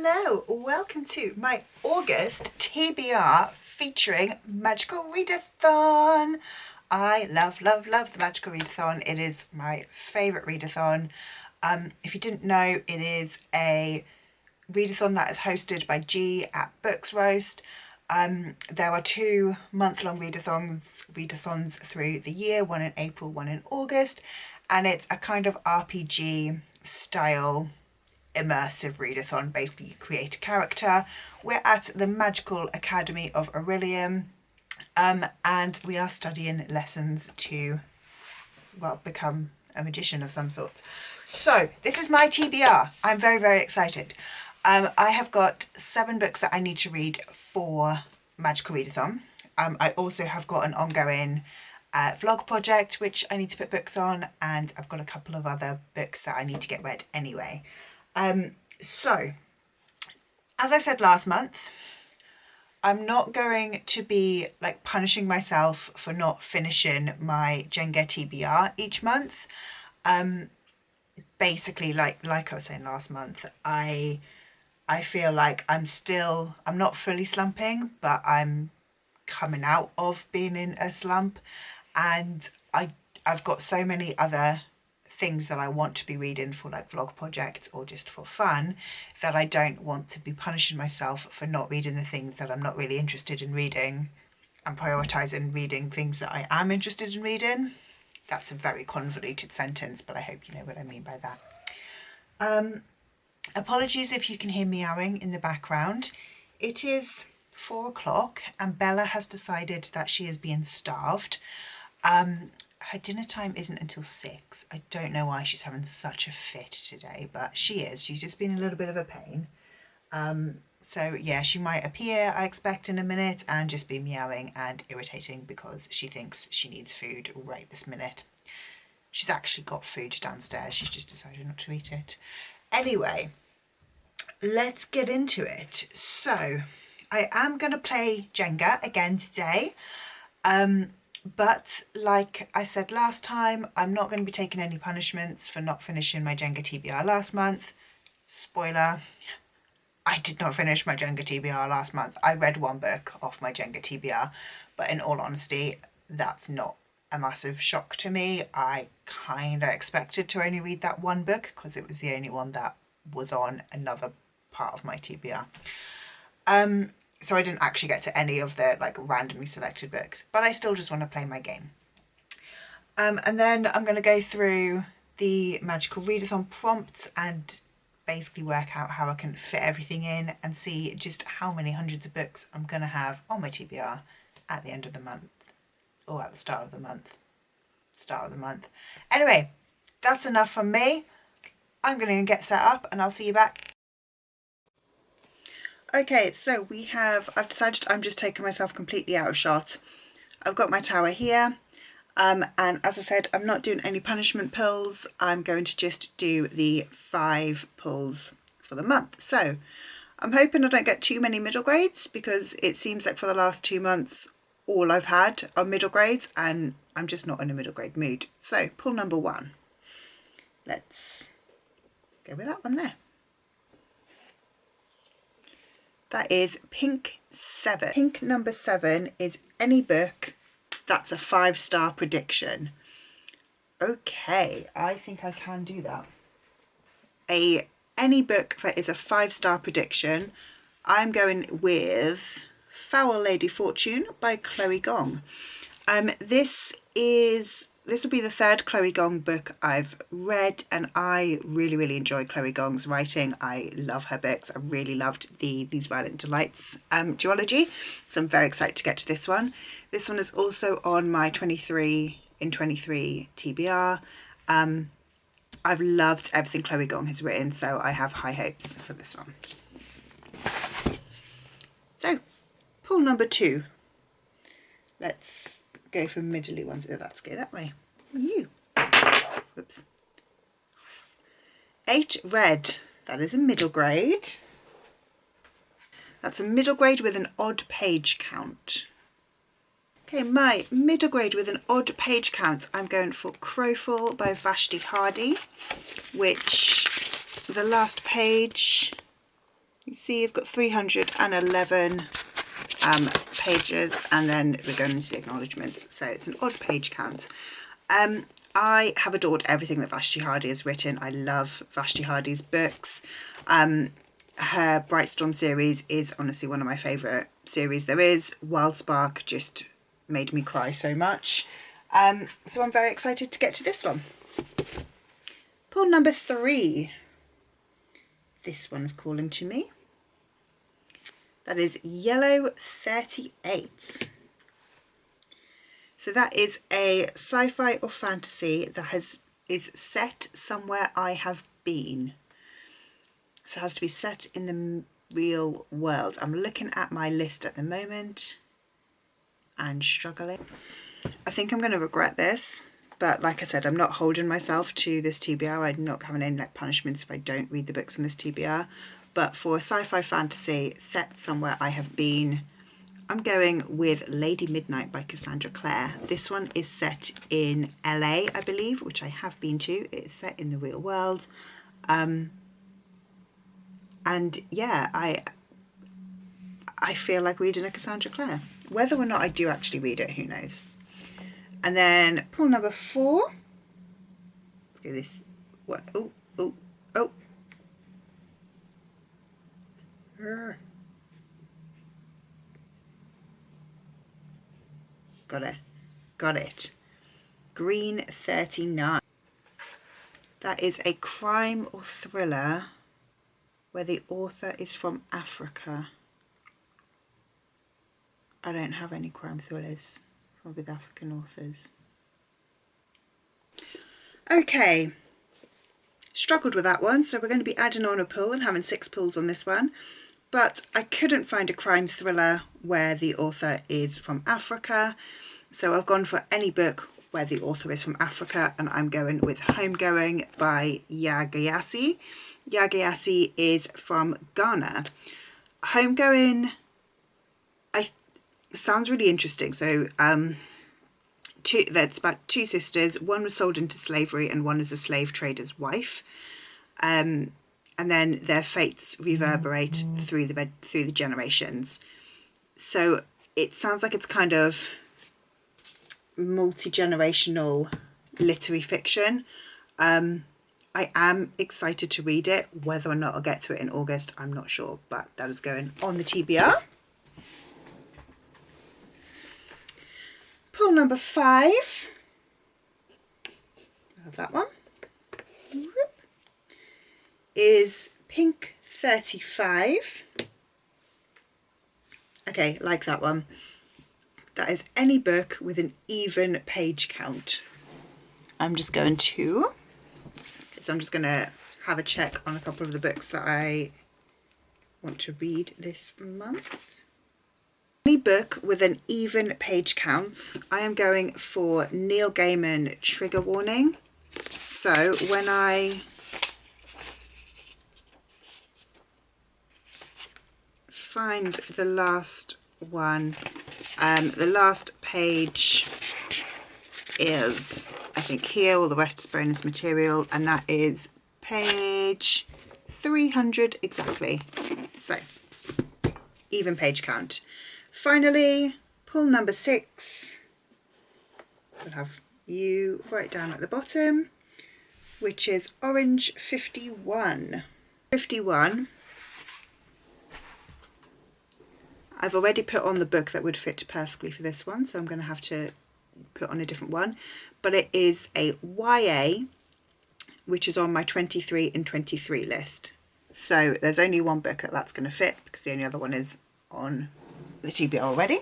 Hello, welcome to my August TBR featuring Magical Readathon. I love the Magical Readathon. It is my favourite readathon. If you didn't know, it is a readathon that is hosted by G at Books Roast. There are 2 month-long readathons through the year, one in April, one in August, and it's a kind of RPG style immersive readathon. Basically, you create a character. We're at the Magical Academy of Aurelium, and we are studying lessons to, well, become a magician of some sort. So this is my TBR. I'm very excited. I have got 7 books that I need to read for Magical Readathon. I also have got an ongoing vlog project which I need to put books on, and I've got a couple of other books that I need to get read anyway. So, as I said last month, I'm not going to be like punishing myself for not finishing my Jenga TBR each month. Basically, like I was saying last month, I feel like I'm not fully slumping, but I'm coming out of being in a slump, and I've got so many other things that I want to be reading for like vlog projects or just for fun, that I don't want to be punishing myself for not reading the things that I'm not really interested in reading and prioritising reading things that I am interested in reading. That's a very convoluted sentence, but I hope you know what I mean by that. Apologies if you can hear meowing in the background. It is 4 o'clock and Bella has decided that she is being starved. Her dinner time isn't until 6. I don't know why she's having such a fit today, but she is. She's just been a little bit of a pain. So yeah, she might appear, I expect, in a minute and just be meowing and irritating because she thinks she needs food right this minute. She's actually got food downstairs. She's just decided not to eat it. Anyway, let's get into it. So I am going to play Jenga again today. But like I said last time, I'm not going to be taking any punishments for not finishing my Jenga TBR last month. Spoiler, I did not finish my Jenga TBR last month. I read 1 book off my Jenga TBR, but in all honesty, that's not a massive shock to me. I kind of expected to only read that 1 book because it was the only one that was on another part of my TBR. So I didn't actually get to any of the like randomly selected books, but I still just want to play my game. And then I'm going to go through the Magical Readathon prompts and basically work out how I can fit everything in and see just how many hundreds of books I'm going to have on my TBR at the end of the month, or at the start of the month. Anyway, that's enough from me. I'm going to get set up and I'll see you back. Okay, so I've decided I'm just taking myself completely out of shot. I've got my tower here, and as I said, I'm not doing any punishment pulls. I'm going to just do the 5 pulls for the month. So I'm hoping I don't get too many middle grades, because it seems like for the last 2 months, all I've had are middle grades, and I'm just not in a middle grade mood. So pull number 1. Let's go with that one there. That is pink 7. Pink number 7 is any book that's a 5-star prediction. Okay, I think I can do that. Any book that is a 5-star prediction, I'm going with Foul Lady Fortune by Chloe Gong. This will be the 3rd Chloe Gong book I've read, and I really enjoy Chloe Gong's writing. I love her books. I really loved These Violent Delights duology, so I'm very excited to get to this one. This one is also on my 23 in 23 TBR. I've loved everything Chloe Gong has written, so I have high hopes for this one. So, pull number 2. Let's go for middly ones. Oh, let's go that way. Whoops. 8 red. That is a middle grade. That's a middle grade with an odd page count. Okay, my middle grade with an odd page count, I'm going for Crowful by Vashti Hardy, which the last page You see it's got 311 pages, and then we're going into the acknowledgements, so it's an odd page count. I have adored everything that Vashti Hardy has written. I love Vashti Hardy's books. Her Bright Storm series is honestly one of my favourite series there is. Wild Spark just made me cry so much. So I'm very excited to get to this one. Pull number 3. This one's calling to me. That is Yellow 38. So that is a sci-fi or fantasy that is set somewhere I have been. So it has to be set in the real world. I'm looking at my list at the moment and struggling. I think I'm going to regret this, but like I said, I'm not holding myself to this TBR. I'm not having any like punishments if I don't read the books in this TBR. But for a sci-fi fantasy set somewhere I have been, I'm going with Lady Midnight by Cassandra Clare. This one is set in LA, I believe, which I have been to. It is set in the real world. And yeah, I feel like reading a Cassandra Clare. Whether or not I do actually read it, who knows. And then pull number 4. Let's go this one. Oh, oh, oh. Got it. Green 39. That is a crime or thriller where the author is from Africa. I don't have any crime thrillers with African authors. Okay, struggled with that one, so we're going to be adding on a pull and having 6 pulls on this one. But I couldn't find a crime thriller where the author is from Africa, so I've gone for any book where the author is from Africa, and I'm going with Homegoing by j.ayre. j.ayre is from Ghana. Homegoing, sounds really interesting. So that's about 2 sisters. One was sold into slavery and one is a slave trader's wife. And then their fates reverberate through the generations. So it sounds like it's kind of multi-generational literary fiction. I am excited to read it. Whether or not I'll get to it in August, I'm not sure, but that is going on the TBR. Pull number 5. I have that one. Is Pink 35. Okay, like that one. That is any book with an even page count. I'm just going to have a check on a couple of the books that I want to read this month. Any book with an even page count, I am going for Neil Gaiman Trigger Warning. So when I find the last one, the last page is, I think, here. All the rest is bonus material, and that is page 300 exactly. So even page count. Finally, pull number 6. We'll have you right down at the bottom, which is Orange 51. 51. I've already put on the book that would fit perfectly for this one, so I'm going to have to put on a different one. But it is a YA, which is on my 23 and 23 list. So there's only one book that's going to fit, because the only other one is on the TBR already.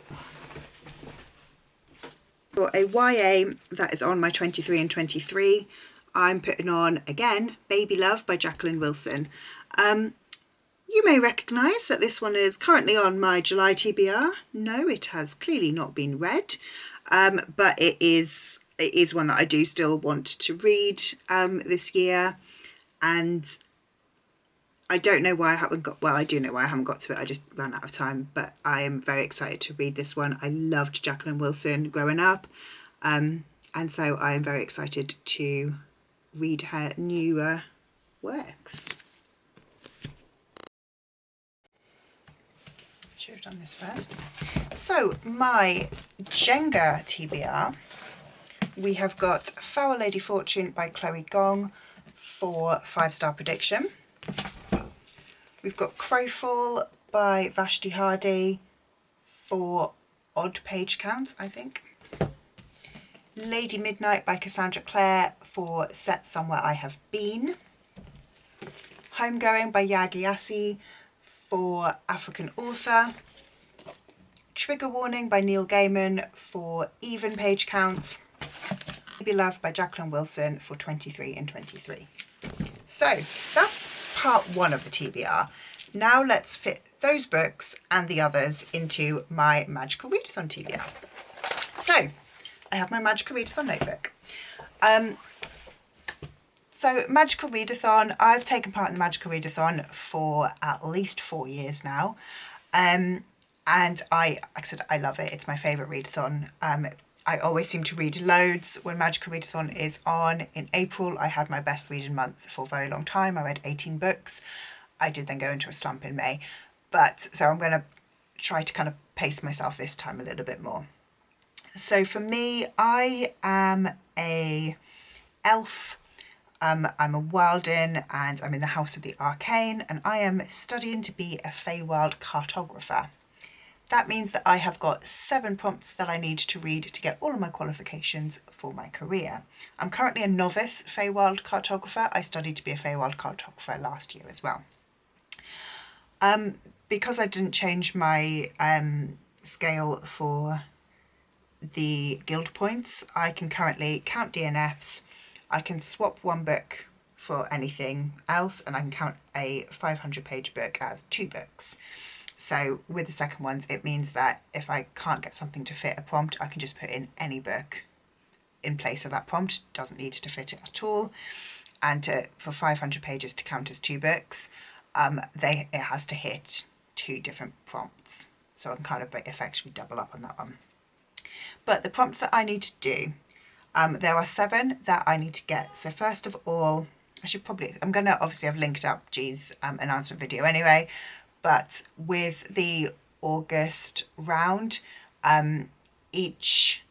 For a YA that is on my 23 and 23, I'm putting on, again, Baby Love by Jacqueline Wilson. You may recognise that this one is currently on my July TBR. No, it has clearly not been read, but it is one that I do still want to read this year, and I don't know why I haven't got, well, I do know why I haven't got to it, I just ran out of time, but I am very excited to read this one. I loved Jacqueline Wilson growing up, and so I am very excited to read her newer works. Should have done this first. So my Jenga TBR, we have got Foul Lady Fortune by Chloe Gong for 5-star prediction. We've got Crowfall by Vashti Hardy for odd page count, I think. Lady Midnight by Cassandra Clare for Set Somewhere I Have Been. Homegoing by Yagi for African Author. Trigger Warning by Neil Gaiman for even page count. Be Loved by Jacqueline Wilson for 23 and 23. So that's part 1 of the TBR. Now let's fit those books and the others into my Magical Readathon TBR. So I have my Magical Readathon notebook. So Magical Readathon, I've taken part in the Magical Readathon for at least 4 years now. And like I said, I love it. It's my favourite readathon. I always seem to read loads when Magical Readathon is on. In April, I had my best reading month for a very long time. I read 18 books. I did then go into a slump in May. So I'm going to try to kind of pace myself this time a little bit more. So for me, I am a elf. I'm a Wilding and I'm in the House of the Arcane, and I am studying to be a Feywild cartographer. That means that I have got 7 prompts that I need to read to get all of my qualifications for my career. I'm currently a novice Feywild cartographer. I studied to be a Feywild cartographer last year as well. Because I didn't change my scale for the guild points, I can currently count DNFs. I can swap one book for anything else, and I can count a 500-page book as 2 books. So with the second ones, it means that if I can't get something to fit a prompt, I can just put in any book in place of that prompt. It doesn't need to fit it at all. And for 500 pages to count as 2 books, it has to hit 2 different prompts. So I can kind of effectively double up on that one. But the prompts that I need to do, there are 7 that I need to get. So first of all, I'm going to obviously have linked up G's announcement video anyway, but with the August round, each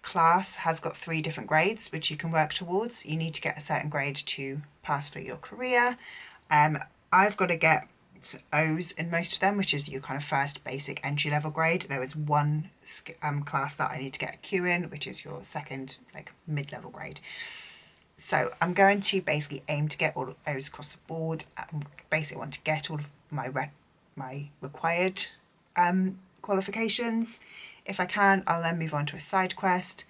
class has got 3 different grades which you can work towards. You need to get a certain grade to pass for your career. I've got to get O's in most of them, which is your kind of first basic entry level grade. There is one class that I need to get a Q in, which is your second like mid-level grade. So I'm going to basically aim to get all O's across the board. I basically want to get all of my required qualifications. If I can, I'll then move on to a side quest.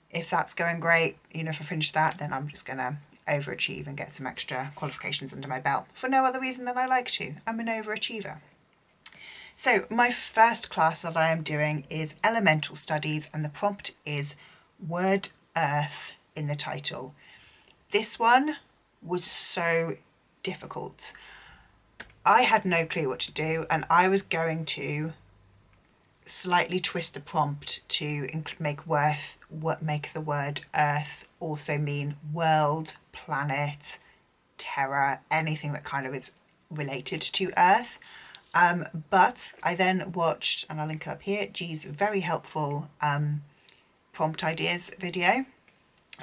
If that's going great, if I finish that, then I'm just gonna overachieve and get some extra qualifications under my belt for no other reason than I like to. I'm an overachiever. So my first class that I am doing is Elemental Studies, and the prompt is word earth in the title. This one was so difficult. I had no clue what to do, and I was going to slightly twist the prompt to make the word earth also mean world, planet, terra, anything that kind of is related to earth. But I then watched, and I'll link it up here, G's very helpful prompt ideas video,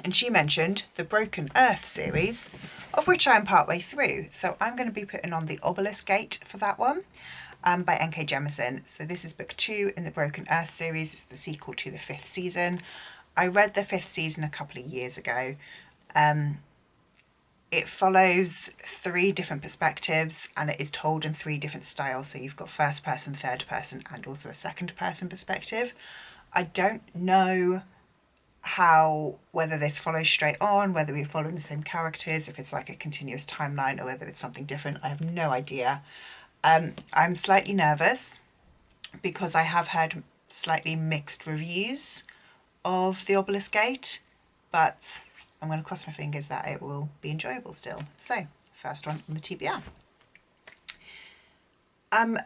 and she mentioned the Broken Earth series, of which I am partway through. So I'm going to be putting on the Obelisk Gate for that one, by N.K. Jemisin. So this is book 2 in the Broken Earth series. It's the sequel to the 5th season. I read the 5th season a couple of years ago. It follows 3 different perspectives, and it is told in 3 different styles. So you've got first person, third person, and also a second person perspective. I don't know whether this follows straight on, whether we're following the same characters, if it's like a continuous timeline, or whether it's something different. I have no idea. I'm slightly nervous because I have heard slightly mixed reviews of the Obelisk Gate, but I'm going to cross my fingers that it will be enjoyable still. So, first one on the TBR. I'm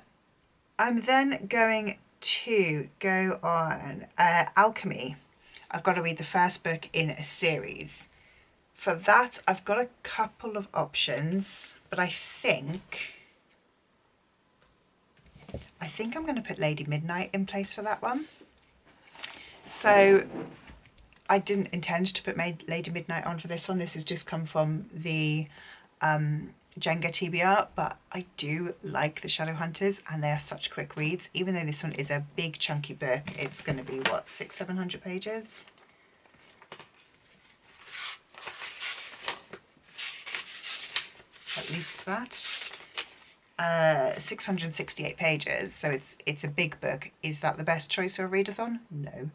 then going to go on Alchemy. I've got to read the first book in a series. For that, I've got a couple of options, but I think I think I'm going to put Lady Midnight in place for that one. So I didn't intend to put Lady Midnight on for this one. This has just come from the Jenga TBR, but I do like the Shadowhunters and they are such quick reads. Even though this one is a big chunky book, it's going to be what, 600-700 pages? At least that. 668 pages, so it's a big book. Is that the best choice for a readathon? No,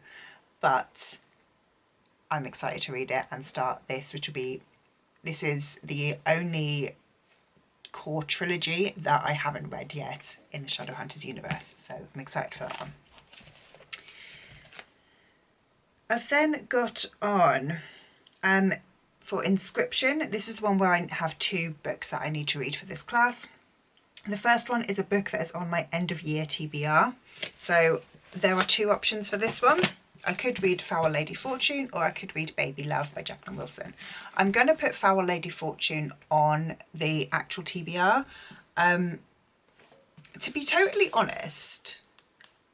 but I'm excited to read it and start this, which will be, this is the only core trilogy that I haven't read yet in the Shadowhunters universe, so I'm excited for that one. I've then got on for Inscription. This is the one where I have 2 books that I need to read for this class. The first one is a book that is on my end of year TBR. So there are 2 options for this one. I could read Foul Lady Fortune or I could read Baby Love by Jacqueline Wilson. I'm going to put Foul Lady Fortune on the actual TBR. To be totally honest,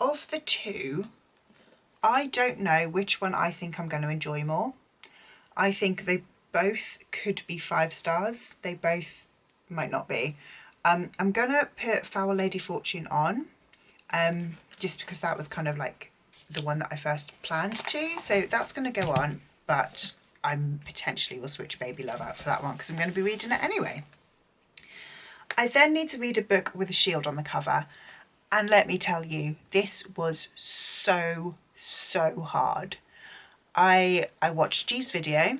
of the 2, I don't know which one I think I'm going to enjoy more. I think they both could be 5 stars. They both might not be. I'm going to put Foul Lady Fortune on, just because that was kind of like the one that I first planned to. So that's going to go on, but I potentially will switch Baby Love out for that one because I'm going to be reading it anyway. I then need to read a book with a shield on the cover. And let me tell you, this was so hard. I watched G's video.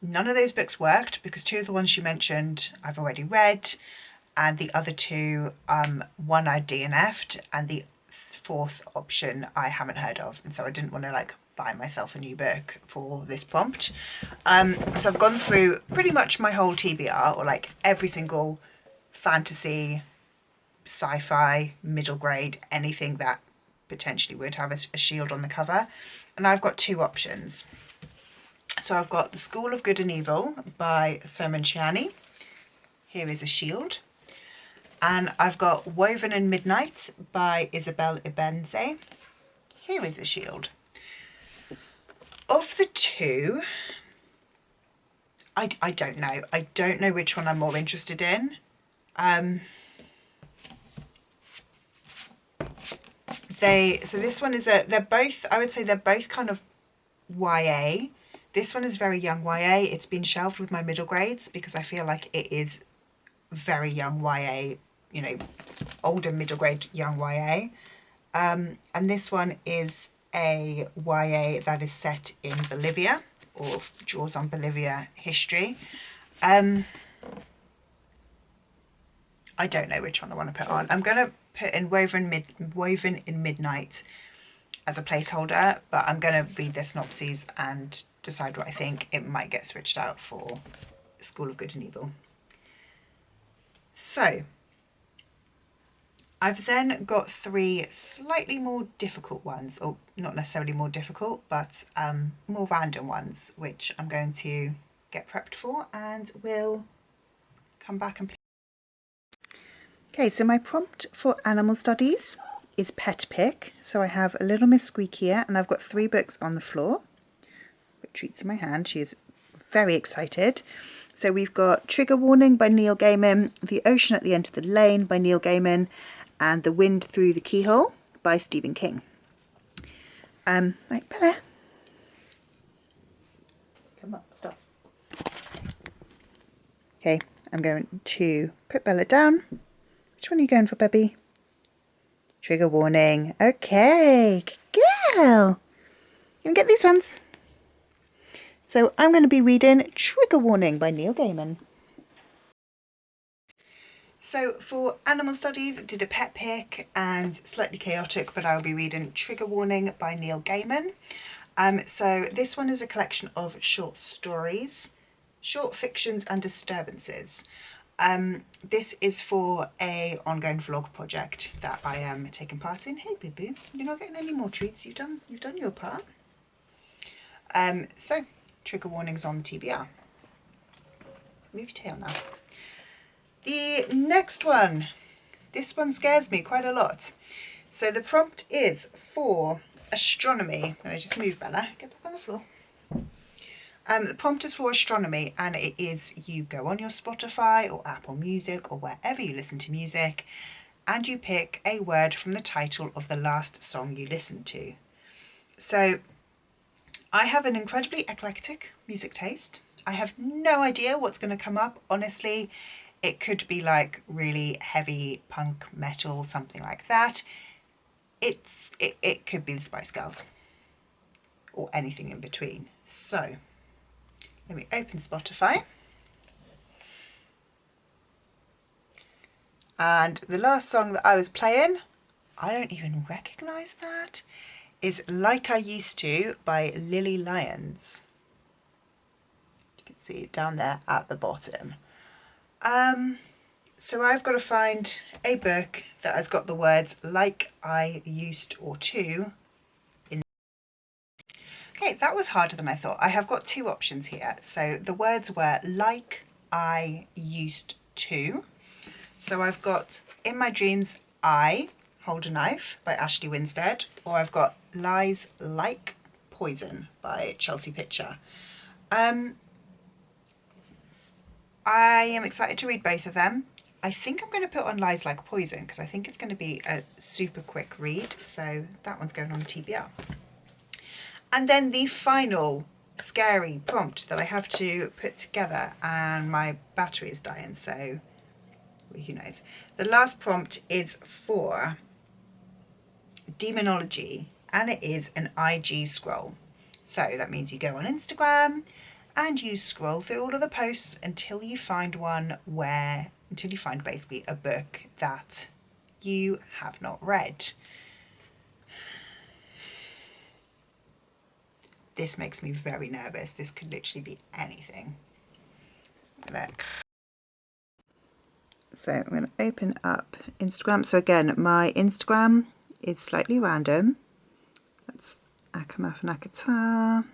None of those books worked because 2 of the ones she mentioned I've already read, and the other 2, one I DNF'd and the 4th option I haven't heard of, and so I didn't want to like buy myself a new book for this prompt. So I've gone through pretty much my whole TBR, or like every single fantasy, sci-fi, middle grade, anything that potentially would have a shield on the cover, and I've got 2 options. So I've got The School of Good and Evil by Soman Shiani. Here is a shield. And I've got Woven in Midnight by Isabel Ibenze. Here is a shield. Of the 2, I don't know. I don't know which one I'm more interested in. So this one is they're both, I would say they're both kind of YA. This one is very young YA. It's been shelved with my middle grades because I feel like it is very young YA, you know, older middle grade young YA. And this one is a YA that is set in Bolivia, or draws on Bolivia history. I don't know which one I want to put on. I'm going to put in Woven in Midnight as a placeholder, but I'm going to read their synopses and decide what I think. It might get switched out for School of Good and Evil. So I've then got 3 slightly more difficult ones, or not necessarily more difficult, but more random ones, which I'm going to get prepped for and will come back and play. Okay, so my prompt for animal studies is pet pick. So I have a little Miss Squeak here, and I've got 3 books on the floor. Put treats in my hand. She is very excited. So we've got Trigger Warning by Neil Gaiman, The Ocean at the End of the Lane by Neil Gaiman, and The Wind Through the Keyhole by Stephen King. Right, Bella. Come up, stop. Okay, I'm going to put Bella down. Which one are you going for, Bubby? Trigger Warning. Okay, good girl. You can get these ones. So I'm going to be reading Trigger Warning by Neil Gaiman. So for animal studies, I did a pet pick and slightly chaotic, but I'll be reading Trigger Warning by Neil Gaiman. So this one is a collection of short stories, short fictions and disturbances. This is for a ongoing vlog project that I am taking part in. Hey, boo-boo, you're not getting any more treats. You've done your part. So trigger warnings on TBR. Move your tail now. The next one This one scares me quite a lot. So the prompt is for astronomy. I'm going to just move, Bella. Get back on the floor. The prompt is for astronomy, and it is you go on your Spotify or Apple Music or wherever you listen to music, and you pick a word from the title of the last song you listened to. So I have an incredibly eclectic music taste. I have no idea what's going to come up, honestly. It could be like really heavy punk metal, something like that. It could be the Spice Girls or anything in between. So let me open Spotify. And the last song that I was playing, I don't even recognise that, is Like I Used To by Lily Lyons. You can see it down there at the bottom. So I've got to find a book that has got the words like I used or to in. Okay, that was harder than I thought. I have got two options here. So the words were like I used to. So I've got In My Dreams I Hold a Knife by Ashley Winstead, or I've got Lies Like Poison by Chelsea Pitcher. I am excited to read both of them. I think I'm going to put on Lies Like Poison because I think it's going to be a super quick read. So that one's going on the TBR. And then the final scary prompt that I have to put together, and my battery is dying, so who knows. The last prompt is for demonology, and it is an IG scroll. So that means you go on Instagram and you scroll through all of the posts until you find until you find basically a book that you have not read. This makes me very nervous. This could literally be anything. So I'm going to open up Instagram. So again, my Instagram is slightly random. That's Akamafanakata.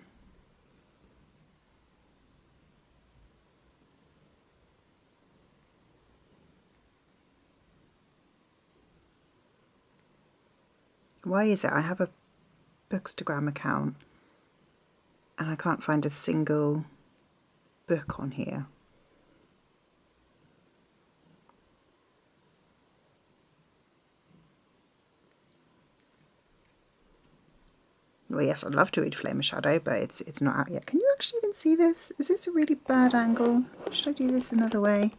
Why is it I have a Bookstagram account and I can't find a single book on here? Well, yes, I'd love to read Flame of Shadow, but it's not out yet. Can you actually even see this? Is this a really bad angle? Should I do this another way?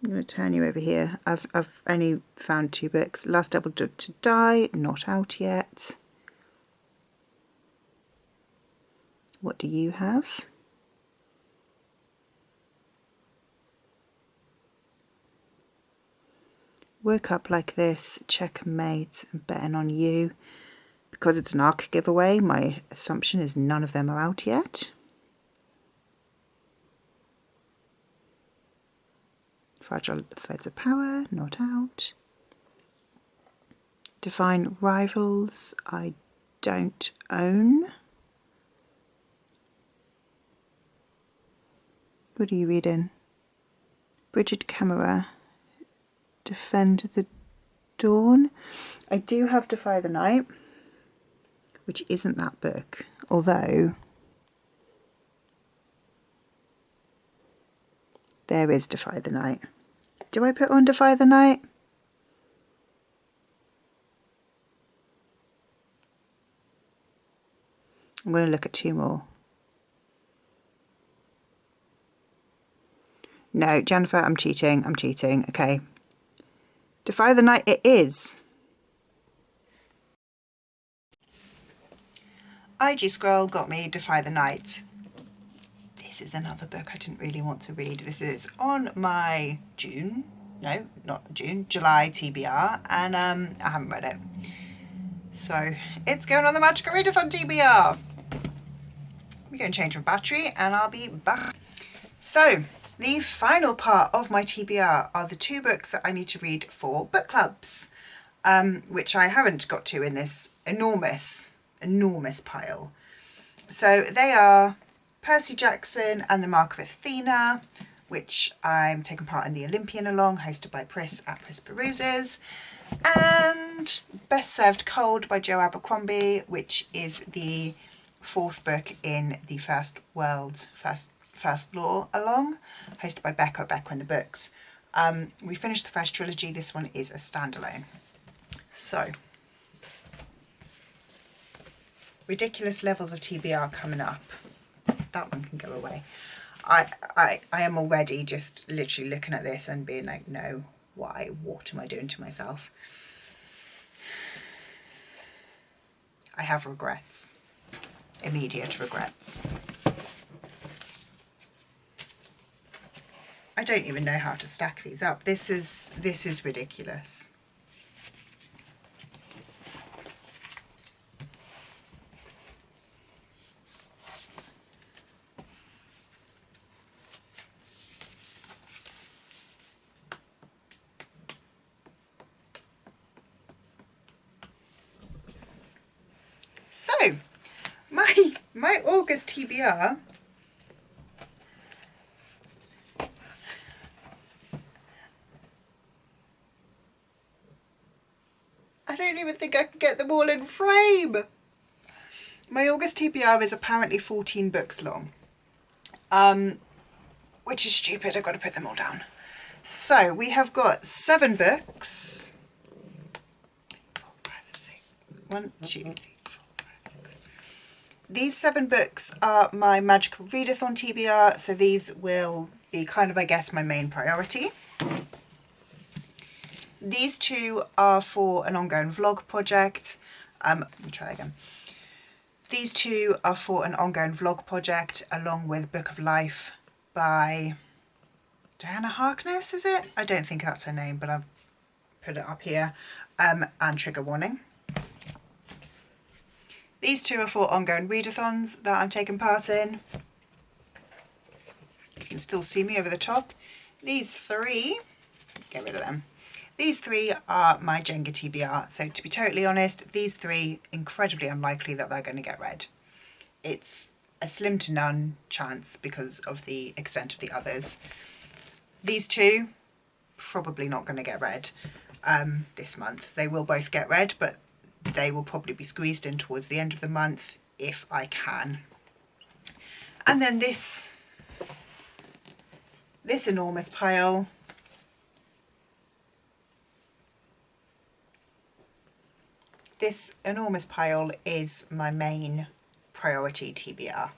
I'm going to turn you over here. I've only found two books. Last Double to Die, not out yet. What do you have? Woke Up Like This, Checkmate, and Betting on You. Because it's an ARC giveaway, my assumption is none of them are out yet. Fragile Threads of Power, not out. Divine Rivals, I don't own. What are you reading? Bridget Camera, Defend the Dawn. I do have Defy the Night, which isn't that book, although there is Defy the Night. Do I put on Defy the Night? I'm going to look at two more. No, Jennifer, I'm cheating. Okay. Defy the Night it is. IG Scroll got me Defy the Night. This is another book I didn't really want to read. This is on my July TBR, and I haven't read it. So it's going on the Magical Readathon TBR. We're going to change my battery and I'll be back. So the final part of my TBR are the two books that I need to read for book clubs, which I haven't got to in this enormous pile. So they are Percy Jackson and the Mark of Athena which I'm taking part in the Olympian Along, hosted by Pris at Pris Peruses, and Best Served Cold by j.ayre, which is the 4th book in the First Law Along, hosted by Becca at Becca and the Books. We finished the first trilogy. This one is a standalone. So, ridiculous levels of TBR coming up. That one can go away. I am already just literally looking at this and being like, no, why? What am I doing to myself? I have regrets. Immediate regrets. I don't even know how to stack these up. This is ridiculous. So, my August TBR I don't even think I can get them all in frame. My August TBR is apparently 14 books long, which is stupid. I've got to put them all down. So we have got 7 books. 4, 5, 6. 1, 2, 3, 4, 5, 6. These 7 books are my Magical Readathon TBR, so these will be kind of, I guess, my main priority. These 2 are for an ongoing vlog project. Let me try that again. These 2 are for an ongoing vlog project, along with Book of Life by Diana Harkness, is it? I don't think that's her name, but I've put it up here. And Trigger Warning. These 2 are for ongoing readathons that I'm taking part in. You can still see me over the top. These 3, get rid of them. These 3 are my Jenga TBR. So to be totally honest, these 3, incredibly unlikely that they're going to get read. It's a slim to none chance because of the extent of the others. These 2, probably not going to get read this month. They will both get read, but they will probably be squeezed in towards the end of the month if I can. And then this enormous pile. This enormous pile is my main priority TBR.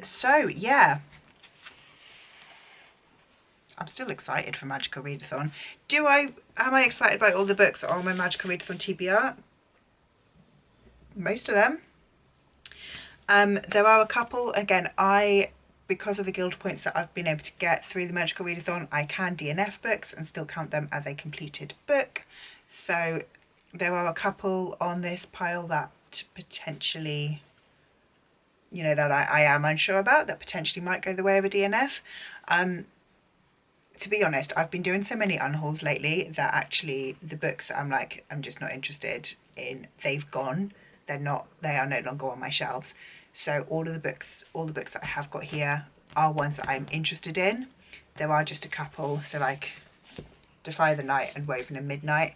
So yeah, I'm still excited for Magical Readathon. Am I excited by all the books that are on my Magical Readathon TBR? Most of them. There are a couple, again, because of the guild points that I've been able to get through the Magical Readathon, I can DNF books and still count them as a completed book. So there are a couple on this pile that potentially, you know, that I am unsure about, that potentially might go the way of a DNF. To be honest, I've been doing so many unhauls lately that actually the books that I'm just not interested in, they've gone. They are no longer on my shelves. So all the books that I have got here are ones that I'm interested in. There are just a couple, so like Defy the Night and Woven in Midnight.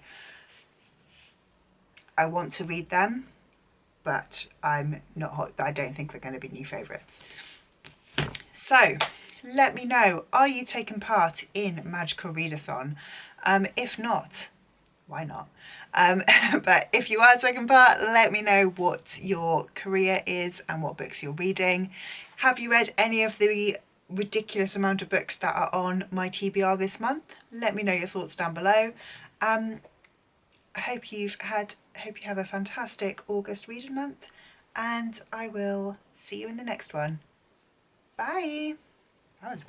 I want to read them, but I don't think they're going to be new favourites. So let me know, are you taking part in Magical Readathon? If not, why not? But if you are taking part, let me know what your career is and what books you're reading. Have you read any of the ridiculous amount of books that are on my TBR this month? Let me know your thoughts down below. I hope you have a fantastic August reading month, and I will see you in the next one. Bye. That was